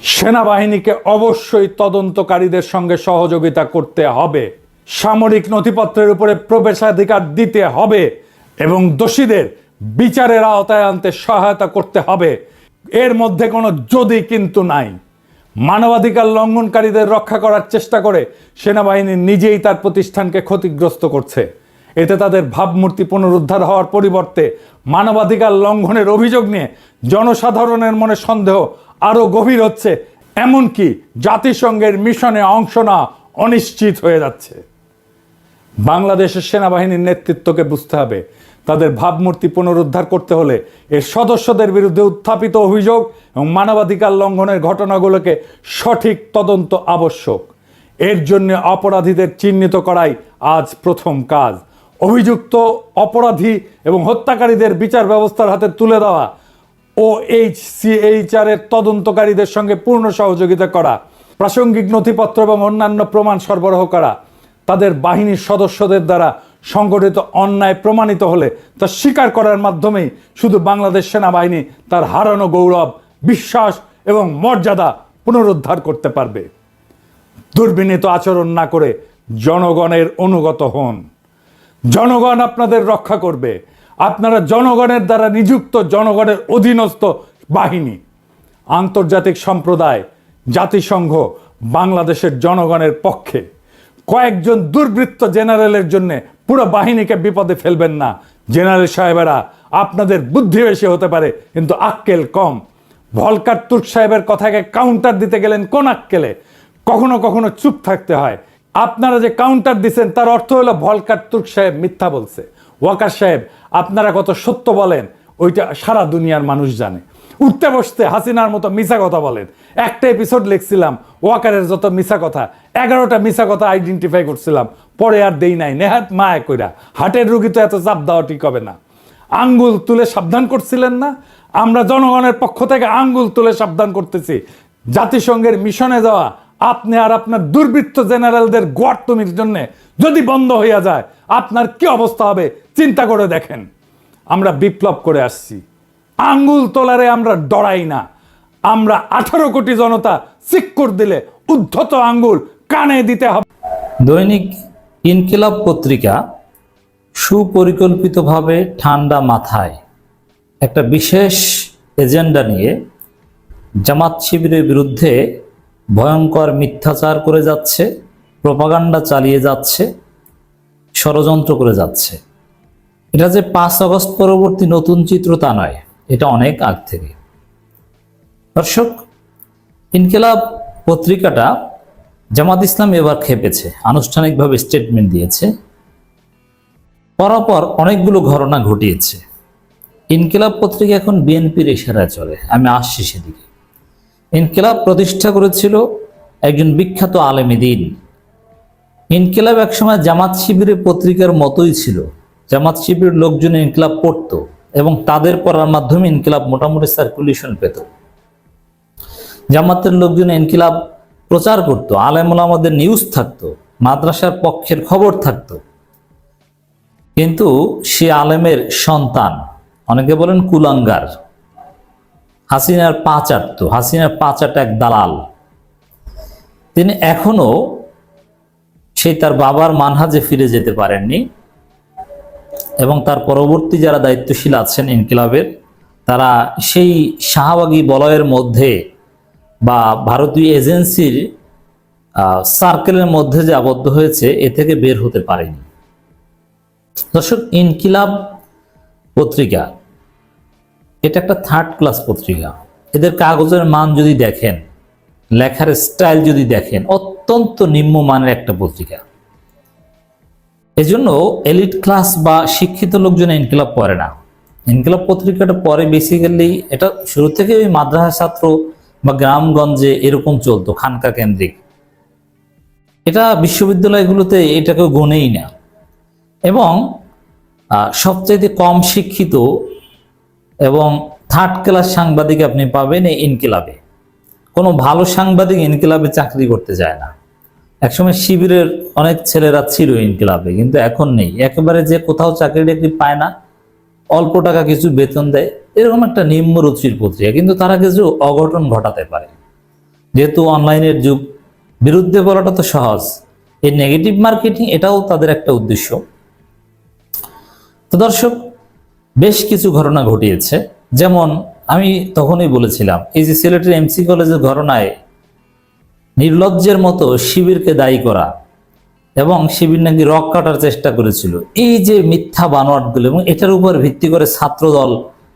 Speaker 2: সেনাবাহিনীকে অবশ্যই তদন্তকারীদের সঙ্গে সহযোগিতা করতে হবে, সামরিক নথিপত্রের উপরে প্রবেশাধিকার দিতে হবে এবং দোষীদের বিচারের আওতায় আনতে সহায়তা করতে হবে। এর মধ্যে কোনো যদি কিন্তু নাই। মানবাধিকার লঙ্ঘনকারীদের রক্ষা করার চেষ্টা করে সেনাবাহিনী নিজেই তার প্রতিষ্ঠানকে ক্ষতিগ্রস্ত করছে। এতে তাদের ভাবমূর্তি পুনরুদ্ধার হওয়ার পরিবর্তে মানবাধিকার লঙ্ঘনের অভিযোগ নিয়ে জনসাধারণের মনে সন্দেহ আরো গভীর হচ্ছে, এমনকি জাতিসংঘের মিশনে অংশ নেওয়া অনিশ্চিত হয়ে যাচ্ছে। বাংলাদেশের সেনাবাহিনীর নেতৃত্বকে বুঝতে হবে, তাদের ভাবমূর্তি পুনরুদ্ধার করতে হলে এর সদস্যদের বিরুদ্ধে উত্থাপিত অভিযোগ এবং মানবাধিকার লঙ্ঘনের ঘটনাগুলোকে সঠিক তদন্ত আবশ্যক। এর জন্য অপরাধীদের চিহ্নিত করাই আজ প্রথম কাজ। অভিযুক্ত অপরাধী এবং হত্যাকারীদের বিচার ব্যবস্থার হাতে তুলে দেওয়া ও OHCHR এর তদন্তকারীদের সঙ্গে পূর্ণ সহযোগিতা করা, প্রাসঙ্গিক নথিপত্র এবং অন্যান্য প্রমাণ সরবরাহ করা, তাদের বাহিনীর সদস্যদের দ্বারা সংগঠিত অন্যায় প্রমাণিত হলে তা স্বীকার করার মাধ্যমেই শুধু বাংলাদেশ সেনাবাহিনী তার হারানো গৌরব, বিশ্বাস এবং মর্যাদা পুনরুদ্ধার করতে পারবে। দুর্বিনীত আচরণ না করে জনগণের অনুগত হন। জনগণ আপনাদের রক্ষা করবে। আপনারা জনগণের দ্বারা নিযুক্ত, জনগণের অধীনস্থ বাহিনী। আন্তর্জাতিক সম্প্রদায়, জাতিসংঘ বাংলাদেশের জনগণের পক্ষে। কয়েকজন দুর্বৃত্ত জেনারেলের জন্য পুরো বাহিনীকে বিপদে ফেলবেন না। জেনারেল সাহেবেরা, আপনাদের বুদ্ধি বেশি হতে পারে কিন্তু আক্কেল কম। ভলকার তুর্ক সাহেবের কথাকে কাউন্টার দিতে গেলেন কোন আক্কেলে? কখনো কখনো চুপ থাকতে হয়। আপনারা যে কাউন্টার দিচ্ছেন তার অর্থ হলো ভলকার তুর্ক সাহেব মিথ্যা বলছে। ওয়াকার সাহেব, আপনারা কত সত্য বলেন ওইটা সারা দুনিয়ার মানুষ জানে। উঠতে বসতে হাসিনার মতো মিছা কথা বলেন। একটা এপিসোড লিখছিলাম ওয়াকারের যত মিছা কথা, 11টা মিছা কথা আইডেন্টিফাই করছিলাম, পরে আর দেই নাই। নেহাত মায়া কইরা। হার্টের রুগী তো এত চাপ দেওয়া ঠিক হবে না। আঙ্গুল তুলে সাবধান করছিলেন না? আমরা জনগণের পক্ষ থেকে আঙ্গুল তুলে সাবধান করতেছি। জাতিসংঘের মিশনে যাওয়া আপনি আর আপনার দুর্বৃত্ত জেনারেলদের গোয়ার্তমির জন্য যদি বন্ধ হইয়া যায়, আপনার কি অবস্থা হবে চিন্তা করে দেখেন। আমরা বিপ্লব করে আসছি। আঙ্গুল তোলারে আমরা ডরাই না। আমরা 18 কোটি জনতা সিক্কর দিলে উদ্ধত আঙ্গুল কানে দিতে হবে।
Speaker 4: দৈনিক ইনকিলাব পত্রিকা সুপরিকল্পিতভাবে ঠান্ডা মাথায় একটা বিশেষ এজেন্ডা নিয়ে জামাত শিবিরের বিরুদ্ধে ভয়ঙ্কর মিথ্যাচার করে যাচ্ছে, প্রপাগান্ডা চালিয়ে যাচ্ছে, ষড়যন্ত্র করে যাচ্ছে। এটা যে 5 আগস্ট পরবর্তী নতুন চিত্র তা নয়, এটা অনেক আগ থেকে। দর্শক, ইনকিলাব পত্রিকাটা জামাত ইসলাম এবার খেপেছে, আনুষ্ঠানিকভাবে স্টেটমেন্ট দিয়েছে, পরপর অনেকগুলো ঘটনা ঘটিয়েছে। ইনকিলাব পত্রিকা এখন বিএনপির ইশারায় চলে। আমি আসছি সেদিকে। ইনকিলাব প্রতিষ্ঠা করেছিল একজন বিখ্যাত আলেম দ্বীন। ইনকিলাব একসময় জামাত শিবিরের পত্রিকার মতোই ছিল। জামাত শিবিরের লোকজন ইনকিলাব পড়তো এবং তাদের পড়ার মাধ্যমে ইনকিলাব মোটামুটি সার্কুলেশন পেত। জামাতের লোকজন ইনকিলাব প্রচার করতো, আলেম ওলামাদের নিউজ থাকতো, মাদ্রাসার পক্ষের খবর থাকতো। কিন্তু সে আলেমের সন্তান, অনেকে বলেন কুলাঙ্গার, হাসিনার পা চাটতো, হাসিনার পা চাটা এক দালাল, তিনি এখনো সেই তার বাবার মানহাজে ফিরে যেতে পারেননি। এবং তার পরবর্তী যারা দায়িত্বশীল আছেন ইনকিলাবের, তারা সেই শাহবাগী বলয়ের মধ্যে বা ভারতীয় এজেন্সির সার্কেলের মধ্যে যে আবদ্ধ হয়েছে, এ থেকে বের হতে পারেনি। দর্শক, ইনকিলাব পত্রিকা এটা একটা 3rd ক্লাস পত্রিকা। এদের কাগজের মান যদি দেখেন, লেখার স্টাইল যদি দেখেন, অত্যন্ত নিম্নমানের একটা পত্রিকা। এজন্য এলিট ক্লাস বা শিক্ষিত লোকজন ইনকিলাব পড়ে না। ইনকিলাব পত্রিকাটা পরে বেসিক্যালি, এটা শুরু থেকে ওই মাদ্রাসা ছাত্র বা গ্রামগঞ্জে এরকম চলতো, খানকা কেন্দ্রিক। এটা বিশ্ববিদ্যালয়গুলোতে এটাকে গণেই না। এবং সবচাইতে কম শিক্ষিত এবং 3rd ক্লাস সাংবাদিক আপনি পাবেন এই ইনকিলাবে। কোনো ভালো সাংবাদিক ইনকিলাবে চাকরি করতে যায় না। একসময় শিবিরের অনেক ছেলেরা ছিল ইনকিলাবে, কিন্তু এখন নেই। একেবারে যে কোথাও চাকরি টাকরি পায় না, অল্প টাকা কিছু বেতন দেয়, এরকম একটা নিম্ন রুচির পত্রিকা। কিন্তু তারা কিছু অঘটন ঘটাতে পারে। যেহেতু অনলাইনের যুগ, বিরুদ্ধে বলাটা তো সহজ। এই নেগেটিভ মার্কেটিং, এটাও তাদের একটা উদ্দেশ্য। তো দর্শক, বেশ কিছু ঘটনা ঘটিয়েছে। যেমন আমি তখনই বলেছিলাম, এই যে সিলেটের এমসি কলেজের ঘটনায় নির্লজ্জের মতো শিবিরকে দায়ী করা এবং শিবির নাকি রক কাটার চেষ্টা করেছিল, এই যে মিথ্যা বানোয়াটগুলো, এবং এটার উপর ভিত্তি করে ছাত্রদল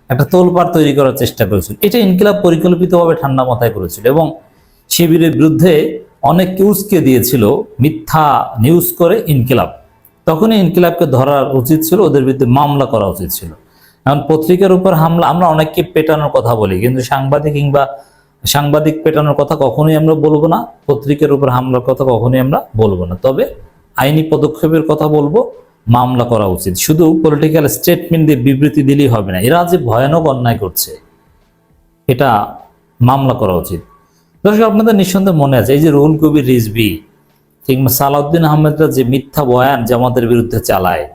Speaker 4: একটা তোলপাড় তৈরি করার চেষ্টা করেছিল, এটা ইনকিলাব পরিকল্পিতভাবে ঠান্ডা মাথায় করেছিল এবং শিবিরের বিরুদ্ধে অনেককে উস্কে দিয়েছিল মিথ্যা নিউজ করে ইনকিলাব। তখনই ইনকিলাবকে ধরার উচিত ছিল, ওদের বিরুদ্ধে মামলা করা উচিত ছিল। এখন পত্রিকার উপর হামলা, আমরা অনেককে পেটানোর কথা বলি, কিন্তু সাংবাদিক পেটানোর কথা কখনোই আমরা বলবো না, পত্রিকার উপর হামলার কথা কখনোই আমরা বলবো না। তবে আইনি পদক্ষেপের কথা বলবো, মামলা করা উচিত। শুধু পলিটিক্যাল স্টেটমেন্ট দিয়ে বিবৃতি দিলেই হবে না। এরা যে ভয়ানক অন্যায় করছে, এটা মামলা করা উচিত। দর্শক, আপনাদের নিঃসন্দেহে মনে আছে এই যে রুহুল কবির রিজভী কিংবা সালাউদ্দিন আহমেদরা যে মিথ্যা বয়ান জামাতের বিরুদ্ধে চালায়,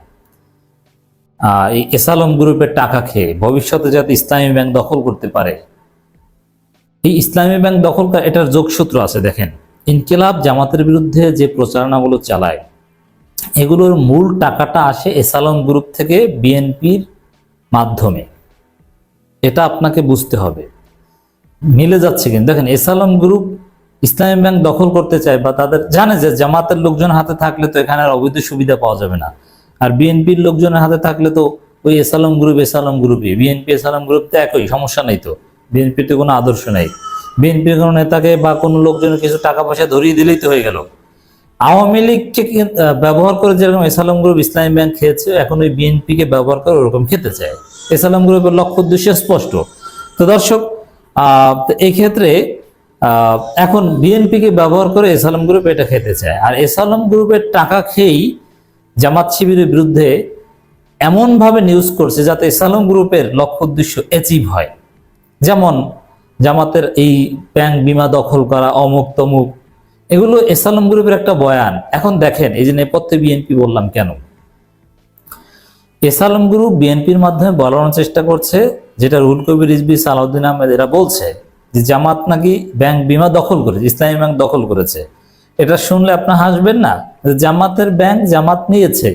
Speaker 4: এই এসালম গ্রুপের টাকা খেয়ে ভবিষ্যতে যাতে ইসলামী ব্যাংক দখল করতে পারে, এই ইসলামী ব্যাংক দখল এটার যোগসূত্র আছে। দেখেন, ইনকিলাব জামাতের বিরুদ্ধে যে প্রচারণাগুলো চালায় এগুলোর মূল টাকাটা আসে এসালম গ্রুপ থেকে বিএনপির মাধ্যমে। এটা আপনাকে বুঝতে হবে, মিলে যাচ্ছে। কিন্তু দেখেন, এসালম গ্রুপ ইসলামী ব্যাংক দখল করতে চায় বা তাদের জানে যে জামাতের লোকজন হাতে থাকলে তো এখানে আর অবৈধ সুবিধা পাওয়া যাবে না, আর বিএনপির লোকজনের হাতে থাকলে তো ওই এসালম গ্রুপই, বিএনপি এসালম গ্রুপ তো একই, সমস্যা নেই। তো বিএনপির তো কোনো আদর্শ নেই, বিএনপির কোনো নেতাকে বা কোনো লোকজনের কিছু টাকা পয়সা ধরিয়ে দিলেই তো হয়ে গেল। আওয়ামী লীগকে ব্যবহার করে যেরকম এসালম গ্রুপ ইসলামী ব্যাংক খেয়েছে, এখন ওই বিএনপিকে ব্যবহার করে ওরকম খেতে চায়। এসালম গ্রুপের লক্ষ্য উদ্দেশ্য স্পষ্ট। তো দর্শক, এই ক্ষেত্রে এখন বিএনপিকে ব্যবহার করে এসালম গ্রুপ এটা খেতে চায়, আর এসালম গ্রুপের টাকা খেয়েই জামাত শিবিরের বিরুদ্ধে এমনভাবে নিউজ করছে যাতে এসালম গ্রুপের লক্ষ্য উদ্দেশ্য অ্যাচিভ হয়। যেমন জামাতের এই ব্যাংক বিমা দখল করা, অমুক তমুক, এগুলো এসালম গ্রুপের একটা বয়ান। এখন দেখেন, এই যে নেপথ্যে বিএনপি বললাম কেন, এসালম গ্রুপ বিএনপির মাধ্যমে বলানোর চেষ্টা করছে, যেটা রুহুল কবির রিজভী, সালাউদ্দিন আহমেদ এরা বলছে যে জামাত নাকি ব্যাংক বিমা দখল করেছে, ইসলামী ব্যাংক দখল করেছে। এটা শুনলে আপনি হাসবেন না? জামাতের ব্যাংক জামাত নিয়েছে,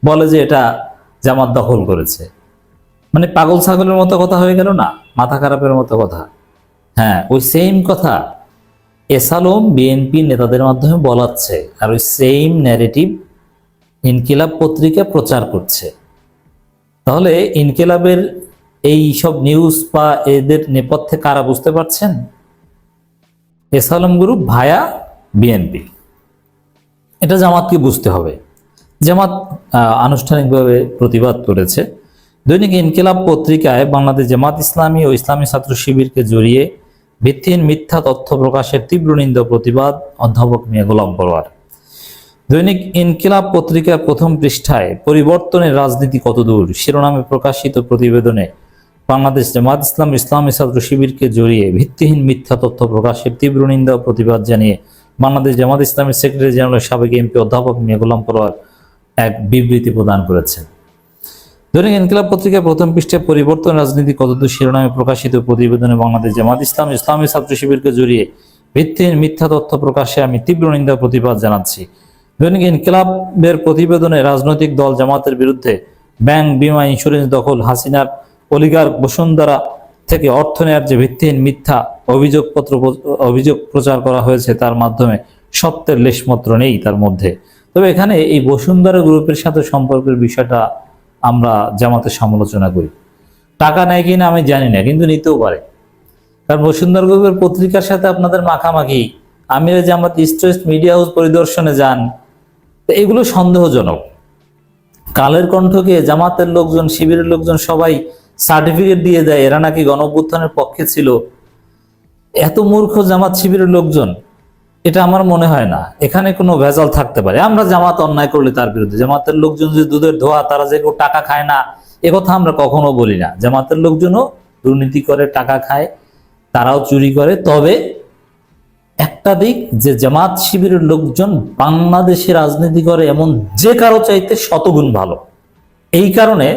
Speaker 4: বলে যে এটা জামাত দখল করেছে। মানে পাগল ছাগলের মতো কথা হয়ে গেল না, মাথা খারাপের মতো কথা। হ্যাঁ, ওই সেম কথা এসালম বিএনপি নেতাদের মাধ্যমে বলাচ্ছে, আর ওই সেম ন্যারেটিভ ইনকিলাব পত্রিকা প্রচার করছে। তাহলে ইনকিলাবের এই সব নিউজ বা এদের নেপথ্যে কারা বুঝতে পারছেন? এসালম গ্রুপ ভায়া বিএনপি। এটা জামাতকে বুঝতে হবে। জামাত আনুষ্ঠানিকভাবে প্রতিবাদ করেছে। দৈনিক ইনকিলাব পত্রিকায় বাংলাদেশ জামাত ইসলামী ও ইসলামী ছাত্র শিবিরকে জড়িয়ে ভিত্তিহীন মিথ্যা তথ্য প্রকাশের তীব্র নিন্দা প্রতিবাদ অধ্যাপক মিয়া গোলাম পরোয়ার। দৈনিক ইনকিলাব পত্রিকার প্রথম পৃষ্ঠায় পরিবর্তনের রাজনীতি কতদূর শিরোনামে প্রকাশিত প্রতিবেদনে বাংলাদেশ জামাত ইসলাম ইসলামী ছাত্র শিবিরকে জড়িয়ে ভিত্তিহীন মিথ্যা তথ্য প্রকাশের তীব্র নিন্দা ও প্রতিবাদ জানিয়ে বাংলাদেশ জামাত ইসলামের সেক্রেটারি জেনারেল সাবেক এমপি অধ্যাপক মিয়া গোলাম পরোয়ার এক বিবৃতি প্রদান করেছেন। দৈনিক ইনকিলাব পত্রিকার প্রথম পৃষ্ঠায় পরিবর্তন রাজনীতি কতদূর শিরোনামে প্রকাশিত প্রতিবেদনে বাংলাদেশ জামাত ইসলাম ইসলামী ছাত্র শিবিরকে জড়িয়ে ভিত্তিহীন মিথ্যা তথ্য প্রকাশে আমি তীব্র নিন্দা প্রতিবাদ জানাচ্ছি। দৈনিক ইনকিলাবের প্রতিবেদনে রাজনৈতিক দল জামাতের বিরুদ্ধে ব্যাংক বিমা ইন্স্যুরেন্স দখল হাসিনার অলিগার্ক বসুন্ধরা থেকে অর্থ নেয়ার যে ভিত্তিহীন মিথ্যা অভিযোগ প্রচার করা হয়েছে তার মাধ্যমে সত্যের লেশমাত্র নেই তার মধ্যে। তবে এখানে এই বসুন্ধরা গ্রুপের সাথে সম্পর্কের বিষয়টা আমরা জামাতের সমালোচনা করি। টাকা নেয় কিনা আমি জানি না, কিন্তু নিতেও পারে, কারণ বসুন্ধরা গ্রুপের পত্রিকার সাথে আপনাদের মাখামাখি। আমিরা জামাত ইস্ট ওয়েস্ট মিডিয়া হাউস পরিদর্শনে যান, তো এগুলো সন্দেহজনক। কালের কণ্ঠকে জামাতের লোকজন, শিবিরের লোকজন সবাই সার্টিফিকেট দিয়ে দেয় এরা নাকি গণঅভ্যুত্থানের পক্ষে ছিল। এত মূর্খ জামাত শিবিরের লোকজন, এটা আমার মনে হয় না এখানে কোনো ভেজাল থাকতে পারে। আমরা জামাত অন্যায় করলে তার বিরুদ্ধে, জামাতের লোকজন যে দুধের ধোয়া, তারা যে কেউ টাকা খায় না, একথা আমরা কখনো বলি না। জামাতের লোকজনও দুর্নীতি করে, টাকা খায়, তারাও চুরি করে। তবে একটা দিক যে জামাত শিবিরের লোকজন বাংলাদেশে রাজনীতি করে এমন যে কারো চাইতে শতগুণ ভালো। এই কারণে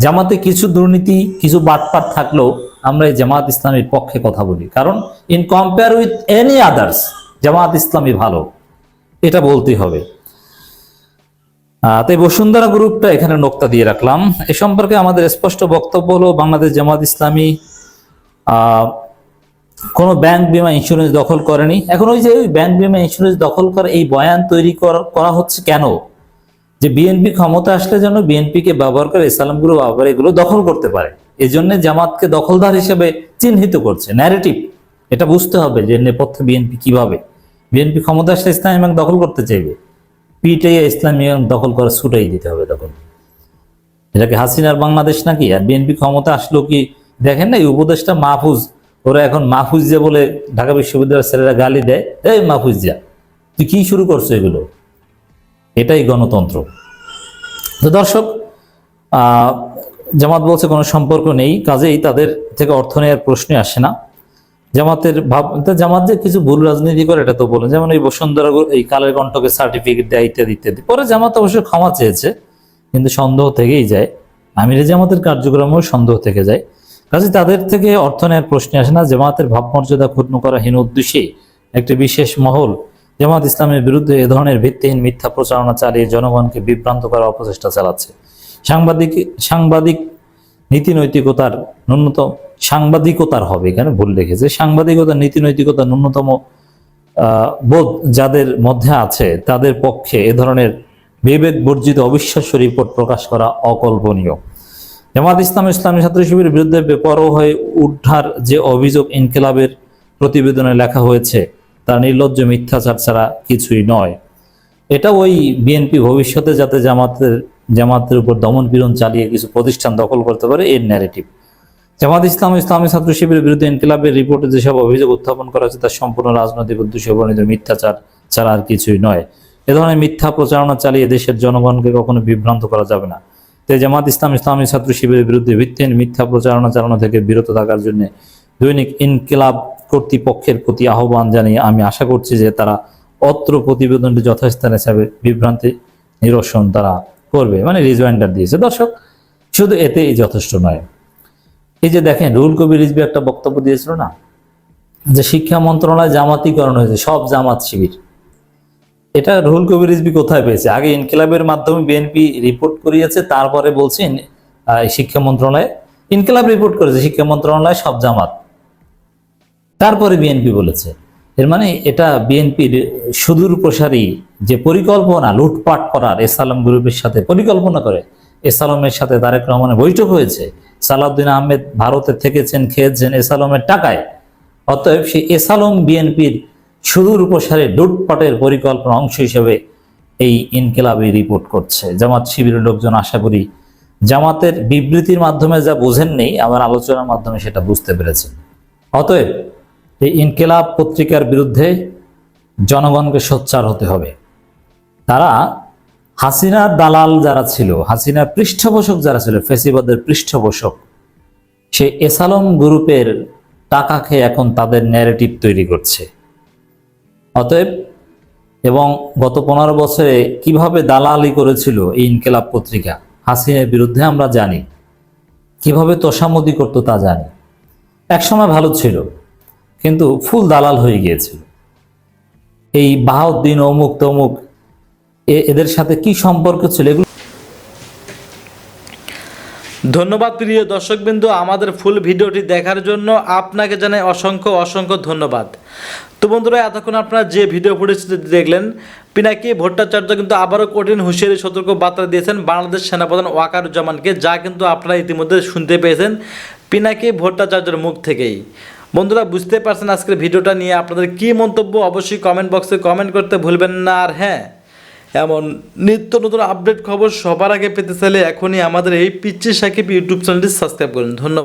Speaker 4: জামাতে কিছু দুর্নীতি, কিছু বাটপাট থাকলেও আমরা এই জামাত ইসলামের পক্ষে কথা বলি, কারণ in compare with any others Jamaat Islami ভালো, এটা বলতেই হবে। তাই বসুন্ধরা গ্রুপটা এখানে নোক্তা দিয়ে রাখলাম। এ সম্পর্কে আমাদের স্পষ্ট বক্তব্য হলো, বাংলাদেশ জামাত ইসলামী কোনো ব্যাংক বিমা ইন্স্যুরেন্স দখল করেনি। এখন ওই যে ওই ব্যাংক বিমা ইন্স্যুরেন্স দখল করা, এই বয়ান তৈরি করা হচ্ছে কেন? যে বিএনপি ক্ষমতা আসলে যেন বিএনপিকে ব্যবহার করে ইসলাম গ্রুপ আবার এগুলো দখল করতে পারে, এই জন্য জামাতকে দখলদার হিসেবে চিহ্নিত করছে। ন্যারেটিভ এটা বুঝতে হবে যে নেপথ্যে বিএনপি কিভাবে, বিএনপি ক্ষমতা আসলে ইসলামী ব্যাংক দখল করতে চাইবে, পিটিআই ইসলামী ব্যাংক দখল করা ছুটাই দিতে হবে। তখন এটাকে হাসিনার বাংলাদেশ নাকি? আর বিএনপি ক্ষমতা আসলো কি দেখেন না, এই উপদেশটা মাহফুজ, ওরা এখন মাহফুজিয়া বলে ঢাকা বিশ্ববিদ্যালয়ের ছেলেরা গালি দেয়, এই মাহফুজিয়া তুই কি শুরু করছো এগুলো? এটাই গণতন্ত্র। তো দর্শক, জামাত বলছে কোনো সম্পর্ক নেই, কাজেই তাদের থেকে অর্থ নেওয়ার প্রশ্নই আসে না। জামাতের জামাত যে কিছু ভুল রাজনীতি করে এটা তো বলেন, যেমন এই বসুন্ধরা এই কালের কণ্ঠকে সার্টিফিকেট দেয় ইত্যাদি ইত্যাদি। পরে জামাত অবশ্যই ক্ষমা চেয়েছে, কিন্তু সন্দেহ থেকেই যায়। আমিরে জামাতের কার্যক্রমেও সন্দেহ থেকে যায়। কাজে তাদের থেকে অর্থ নেওয়ার প্রশ্নে আসে না। জামাতের ভাবমর্যাদা ক্ষুণ্ণ করা হীন উদ্দেশ্যে একটি বিশেষ মহল জামাত ইসলামের বিরুদ্ধে এ ধরনের ভিত্তিহীন মিথ্যা প্রচারণা চালিয়ে জনগণকে বিভ্রান্ত করার অপচেষ্টা চালাচ্ছে। সাংবাদিক নীতি নৈতিকতার ন্যূনতম সাংবাদিকতার হবে, এখানে ভুল লিখেছে, সাংবাদিকতার নীতি নৈতিকতার ন্যূনতম বোধ যাদের মধ্যে আছে তাদের পক্ষে এ ধরনের বিবেক বর্জিত অবিশ্বাস্য রিপোর্ট প্রকাশ করা অকল্পনীয়। জামাত ইসলামী ছাত্র শিবিরের বিরুদ্ধে বেপরোয়া হয়ে উদ্ধার যে অভিযোগ ইনকিলাবের প্রতিবেদনে লেখা হয়েছে তা নির্লজ্জ মিথ্যাচার ছাড়া কিছুই নয়। এটা ওই বিএনপি ভবিষ্যতে যাতে জামাতের উপর দমন পীড়ন চালিয়ে কিছু প্রতিষ্ঠান দখল করতে পারে এর ন্যারেটিভ। জামাত ইসলামী ছাত্র শিবিরের বিরুদ্ধে ইনকিলাবের রিপোর্টে যেসব অভিযোগ উত্থাপন করা হয়েছে তা সম্পূর্ণ রাজনৈতিক উদ্দেশ্যে বর্ণিত মিথ্যাচার ছাড়া আর কিছুই নয়। এ ধরনের মিথ্যা প্রচারণা চালিয়ে দেশের জনগণকে কখনো বিভ্রান্ত করা যাবে না। তাই জামাত ইসলামী ছাত্র শিবিরের বিরুদ্ধে ভিত্তিহীন মিথ্যা প্রচারণা চালানো থেকে বিরত থাকার জন্য দৈনিক ইনকিলাব কর্তৃপক্ষের প্রতি আহ্বান জানিয়ে আমি আশা করছি যে তারা অত্র প্রতিবেদনটি যথাস্থানে হিসাবে বিভ্রান্তি নিরসন তারা করবে, মানে রিজমাইন্ডার দিয়েছে। দর্শক, শুধু এতেই যথেষ্ট নয়। এই যে দেখেন, রুহুল কবির রিজভী একটা বক্তব্য দিয়েছিল না, যে শিক্ষা মন্ত্রণালয় জামাতিকরণ হয়েছে, সব জামাত শিবির। এটা রুহুল কবির রিজভী কোথায় পেয়েছে? আগে ইনকিলাবের মাধ্যমে বিএনপি রিপোর্ট করিয়েছে, তারপরে বলছেন শিক্ষা মন্ত্রণালয়, ইনকিলাব রিপোর্ট করেছে শিক্ষা মন্ত্রণালয় সব জামাত, তারপরে বিএনপি বলেছে। এর মানে এটা বিএনপির সুদূর প্রসারী যে পরিকল্পনা লুটপাট করার এসালাম গ্রুপের সাথে পরিকল্পনা করে এসালামের সাথে তারেক রহমানের বৈঠক হয়েছে। সালাউদ্দিন আহমেদ ভারতে থেকেছেন, খেয়েছেন এসালামের টাকায়। অতএব সেই এসালাম বিএনপির সুদূর প্রসারে লুটপাটের পরিকল্পনা অংশ হিসেবে এই ইনকিলাবি রিপোর্ট করছে। জামাত শিবিরের লোকজন আশা করি জামাতের বিবৃতির মাধ্যমে যা বোঝেননি, আমার আলোচনার মাধ্যমে সেটা বুঝতে পেরেছেন। অতএব এই ইনকিলাব পত্রিকার বিরুদ্ধে জনগণকে সোচ্চার হতে হবে। তারা হাসিনার দালাল যারা ছিল, হাসিনার পৃষ্ঠপোষক যারা ছিল, ফ্যাসিবাদের পৃষ্ঠপোষক, সেই এসালম গ্রুপের টাকা খেয়ে এখন তাদের ন্যারেটিভ তৈরি করছে। অতএব এবং গত 15 বছরে কিভাবে দালালি করেছিল এই ইনকিলাব পত্রিকা হাসিনার বিরুদ্ধে আমরা জানি, কিভাবে তোষামদি করতো তা জানি। একসময় ভালো ছিল, কিন্তু ফুল দালাল হয়ে গিয়েছিল। এই বাহাউদ্দিন অমুক তমুক এদের সাথে কি সম্পর্ক ছিল এগুলো।
Speaker 1: ধন্যবাদ প্রিয় দর্শকবৃন্দ, আমাদের ফুল ভিডিওটি দেখার জন্য আপনাকে জানাই অসংখ্য ধন্যবাদ। তো বন্ধুরা, এতক্ষণ আপনারা যে ভিডিও ফুটেজটি দেখলেন, পিনাকি ভট্টাচার্য কিন্তু আবারও কঠিন হুঁশিয়ারি সতর্ক বার্তা দিয়েছেন বাংলাদেশ সেনাপ্রধান ওয়াকারুজ্জামানকে, যা কিন্তু আপনারা ইতিমধ্যে শুনতে পেয়েছেন পিনাকি ভট্টাচার্যের মুখ থেকেই। বন্ধুরা, বুঝতে পারছেন আজকের ভিডিওটা নিয়ে আপনাদের কী মন্তব্য, অবশ্যই কমেন্ট বক্সে কমেন্ট করতে ভুলবেন না। আর হ্যাঁ, এমন নিত্য নতুন আপডেট খবর সবার আগে পেতে চাইলে এখনই আমাদের এই পিচ্চি সাকিব ইউটিউব চ্যানেলটি সাবস্ক্রাইব করুন। ধন্যবাদ।